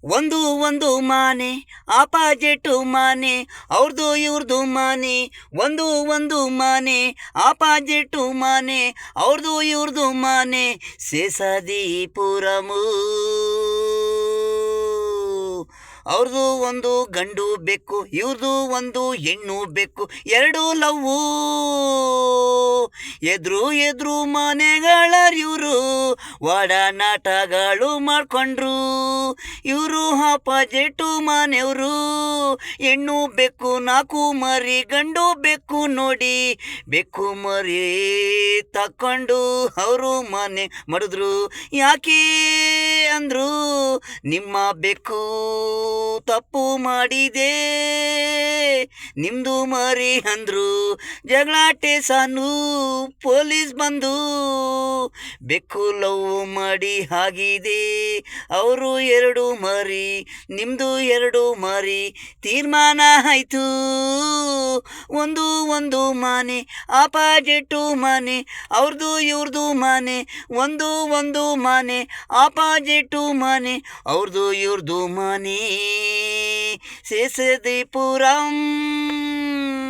ಒಂದು ಒಂದು ಮಾನೆ ಆಪಾಜೆಟು ಮಾನೆ ಅವ್ರದ್ದು ಇವ್ರದ್ದು ಮಾನೆ ಒಂದು ಒಂದು ಮಾನೆ ಆಪಾಜೆಟು ಮಾನೆ ಅವ್ರದ್ದು ಇವ್ರದ್ದು ಮಾನೆ ಸೇಸದೀಪುರಮು ಅವ್ರದ್ದು ಒಂದು ಗಂಡು ಬೆಕ್ಕು ಇವ್ರದ್ದು ಒಂದು ಹೆಣ್ಣು ಬೆಕ್ಕು ಎರಡು ಲವ್ವು ಎದ್ರು ಎದ್ರು ಮನೆಗಳರಿವ್ರು ಒಡನಾಟಗಳು ಮಾಡ್ಕೊಂಡ್ರು ಇವರು ಆಪೋಸಿಟು ಮನೆಯವರು ಹೆಣ್ಣು ಬೆಕ್ಕು ನಾಲ್ಕು ಮರಿ ಗಂಡು ಬೆಕ್ಕು ನೋಡಿ ಬೆಕ್ಕು ಮರಿ ತಕ್ಕೊಂಡು ಅವರು ಮನೆ ಮಾಡಿದ್ರು ಯಾಕೆ ಅಂದ್ರು ನಿಮ್ಮ ಬೆಕ್ಕು ತಪ್ಪು ಮಾಡಿದೆ ನಿಮ್ದು ಮರಿ ಅಂದ್ರು ಜಗಳಾಟೆ ಸಾನು ಪೊಲೀಸ್ ಬಂದು ಬೆಕ್ಕು ಲವ್ ಮಾಡಿ ಆಗಿದೆ ಅವರು ಎರಡು ಮರಿ ನಿಮ್ದು ಎರಡು ಮರಿ ತೀರ್ಮಾನ ಆಯ್ತು ಒಂದು ಒಂದು ಮನೆ ಆಪಾಜಿಟ್ಟು ಮನೆ ಅವ್ರದ್ದು ಇವ್ರದ್ದು ಮನೆ ಒಂದು ಒಂದು ಮನೆ ಆಪಾಜಿಟ್ಟು ಮನೆ ಅವ್ರದ್ದು ಇವ್ರದ್ದು ಮನೆ ಸೇಸದಿಪುರಂ